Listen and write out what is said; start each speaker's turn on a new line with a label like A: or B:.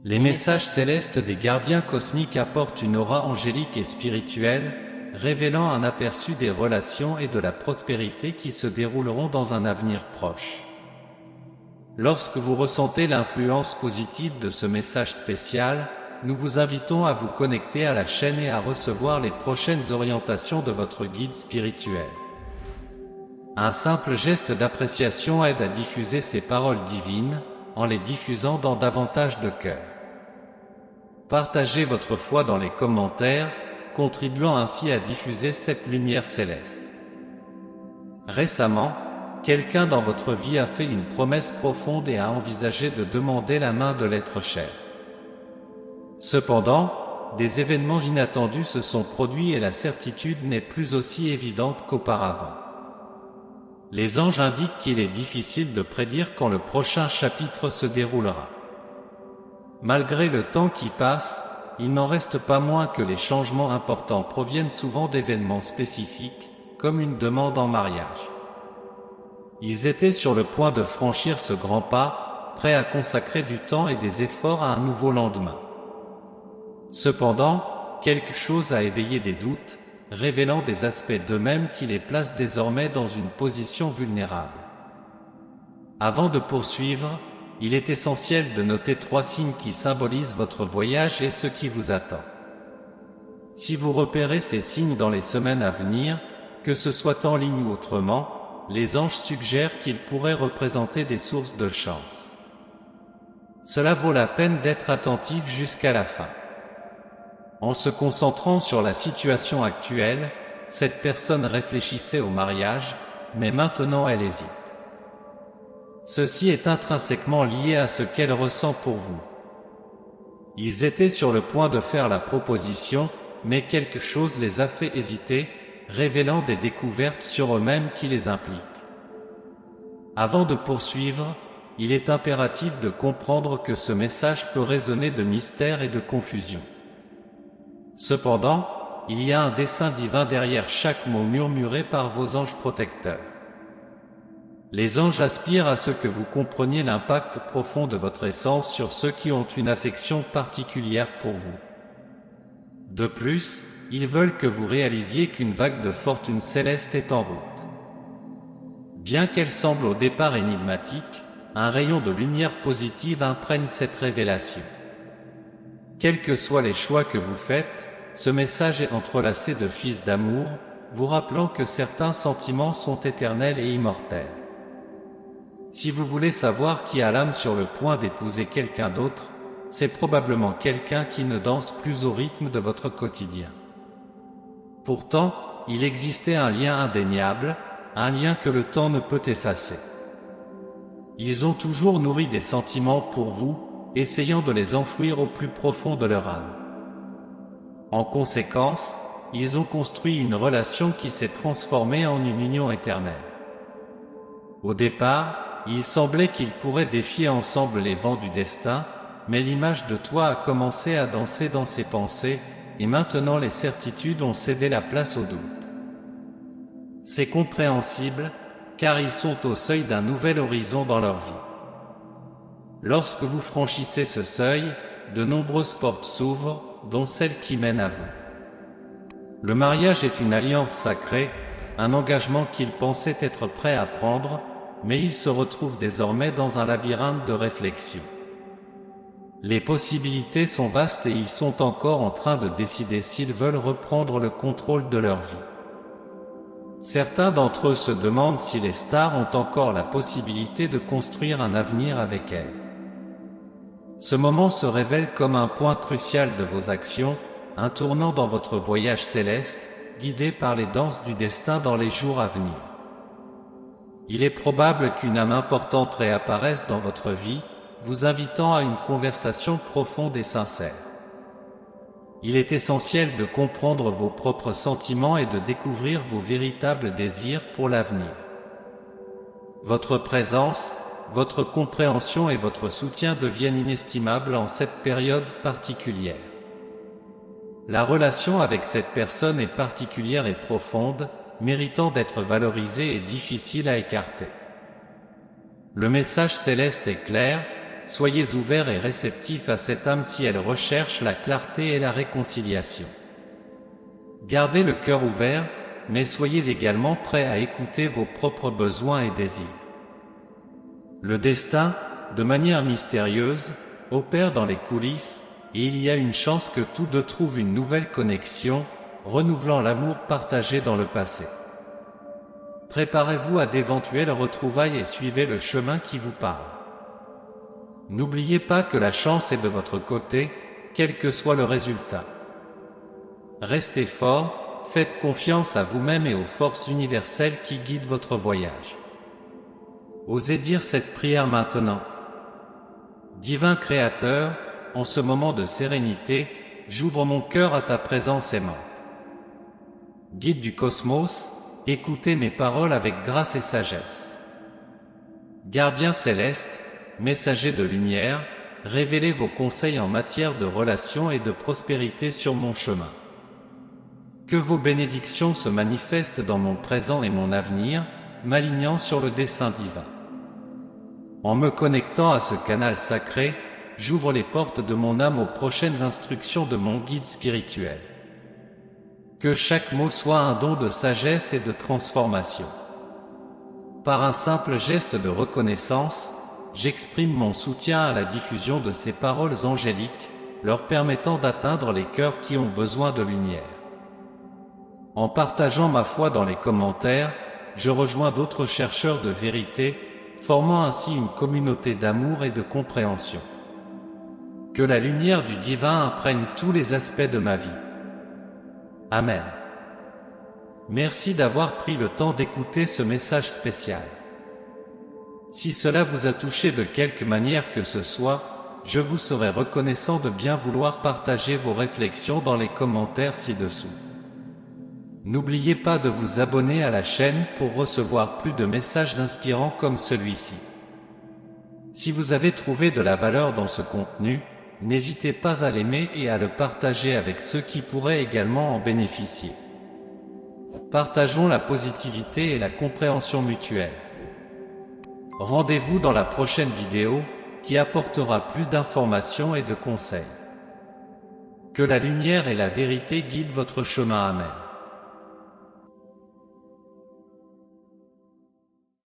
A: Les messages célestes des gardiens cosmiques apportent une aura angélique et spirituelle, révélant un aperçu des relations et de la prospérité qui se dérouleront dans un avenir proche. Lorsque vous ressentez l'influence positive de ce message spécial, nous vous invitons à vous connecter à la chaîne et à recevoir les prochaines orientations de votre guide spirituel. Un simple geste d'appréciation aide à diffuser ces paroles divines, en les diffusant dans davantage de cœurs. Partagez votre foi dans les commentaires, contribuant ainsi à diffuser cette lumière céleste. Récemment, quelqu'un dans votre vie a fait une promesse profonde et a envisagé de demander la main de l'être cher. Cependant, des événements inattendus se sont produits et la certitude n'est plus aussi évidente qu'auparavant. Les anges indiquent qu'il est difficile de prédire quand le prochain chapitre se déroulera. Malgré le temps qui passe, il n'en reste pas moins que les changements importants proviennent souvent d'événements spécifiques, comme une demande en mariage. Ils étaient sur le point de franchir ce grand pas, prêts à consacrer du temps et des efforts à un nouveau lendemain. Cependant, quelque chose a éveillé des doutes, révélant des aspects d'eux-mêmes qui les placent désormais dans une position vulnérable. Avant de poursuivre, il est essentiel de noter 3 signes qui symbolisent votre voyage et ce qui vous attend. Si vous repérez ces signes dans les semaines à venir, que ce soit en ligne ou autrement, les anges suggèrent qu'ils pourraient représenter des sources de chance. Cela vaut la peine d'être attentif jusqu'à la fin. En se concentrant sur la situation actuelle, cette personne réfléchissait au mariage, mais maintenant elle hésite. Ceci est intrinsèquement lié à ce qu'elle ressent pour vous. Ils étaient sur le point de faire la proposition, mais quelque chose les a fait hésiter, révélant des découvertes sur eux-mêmes qui les impliquent. Avant de poursuivre, il est impératif de comprendre que ce message peut résonner de mystère et de confusion. Cependant, il y a un dessein divin derrière chaque mot murmuré par vos anges protecteurs. Les anges aspirent à ce que vous compreniez l'impact profond de votre essence sur ceux qui ont une affection particulière pour vous. De plus, ils veulent que vous réalisiez qu'une vague de fortune céleste est en route. Bien qu'elle semble au départ énigmatique, un rayon de lumière positive imprègne cette révélation. Quels que soient les choix que vous faites, ce message est entrelacé de fils d'amour, vous rappelant que certains sentiments sont éternels et immortels. Si vous voulez savoir qui a l'âme sur le point d'épouser quelqu'un d'autre, c'est probablement quelqu'un qui ne danse plus au rythme de votre quotidien. Pourtant, il existait un lien indéniable, un lien que le temps ne peut effacer. Ils ont toujours nourri des sentiments pour vous, essayant de les enfouir au plus profond de leur âme. En conséquence, ils ont construit une relation qui s'est transformée en une union éternelle. Au départ, il semblait qu'ils pourraient défier ensemble les vents du destin, mais l'image de toi a commencé à danser dans ses pensées, et maintenant les certitudes ont cédé la place au doute. C'est compréhensible, car ils sont au seuil d'un nouvel horizon dans leur vie. Lorsque vous franchissez ce seuil, de nombreuses portes s'ouvrent, dont celle qui mène à vous. Le mariage est une alliance sacrée, un engagement qu'ils pensaient être prêts à prendre, mais ils se retrouvent désormais dans un labyrinthe de réflexion. Les possibilités sont vastes et ils sont encore en train de décider s'ils veulent reprendre le contrôle de leur vie. Certains d'entre eux se demandent si les stars ont encore la possibilité de construire un avenir avec elles. Ce moment se révèle comme un point crucial de vos actions, un tournant dans votre voyage céleste, guidé par les danses du destin dans les jours à venir. Il est probable qu'une âme importante réapparaisse dans votre vie, vous invitant à une conversation profonde et sincère. Il est essentiel de comprendre vos propres sentiments et de découvrir vos véritables désirs pour l'avenir. Votre présence, votre compréhension et votre soutien deviennent inestimables en cette période particulière. La relation avec cette personne est particulière et profonde, méritant d'être valorisée et difficile à écarter. Le message céleste est clair, soyez ouverts et réceptifs à cette âme si elle recherche la clarté et la réconciliation. Gardez le cœur ouvert, mais soyez également prêts à écouter vos propres besoins et désirs. Le destin, de manière mystérieuse, opère dans les coulisses, et il y a une chance que tous deux trouvent une nouvelle connexion, renouvelant l'amour partagé dans le passé. Préparez-vous à d'éventuelles retrouvailles et suivez le chemin qui vous parle. N'oubliez pas que la chance est de votre côté, quel que soit le résultat. Restez fort, faites confiance à vous-même et aux forces universelles qui guident votre voyage. Osez dire cette prière maintenant. Divin Créateur, en ce moment de sérénité, j'ouvre mon cœur à ta présence aimante. Guide du cosmos, écoutez mes paroles avec grâce et sagesse. Gardien céleste, messager de lumière, révélez vos conseils en matière de relations et de prospérité sur mon chemin. Que vos bénédictions se manifestent dans mon présent et mon avenir, m'alignant sur le dessein divin. En me connectant à ce canal sacré, j'ouvre les portes de mon âme aux prochaines instructions de mon guide spirituel. Que chaque mot soit un don de sagesse et de transformation. Par un simple geste de reconnaissance, j'exprime mon soutien à la diffusion de ces paroles angéliques, leur permettant d'atteindre les cœurs qui ont besoin de lumière. En partageant ma foi dans les commentaires, je rejoins d'autres chercheurs de vérité, formant ainsi une communauté d'amour et de compréhension. Que la lumière du divin imprègne tous les aspects de ma vie. Amen. Merci d'avoir pris le temps d'écouter ce message spécial. Si cela vous a touché de quelque manière que ce soit, je vous serai reconnaissant de bien vouloir partager vos réflexions dans les commentaires ci-dessous. N'oubliez pas de vous abonner à la chaîne pour recevoir plus de messages inspirants comme celui-ci. Si vous avez trouvé de la valeur dans ce contenu, n'hésitez pas à l'aimer et à le partager avec ceux qui pourraient également en bénéficier. Partageons la positivité et la compréhension mutuelle. Rendez-vous dans la prochaine vidéo, qui apportera plus d'informations et de conseils. Que la lumière et la vérité guident votre chemin. Amen.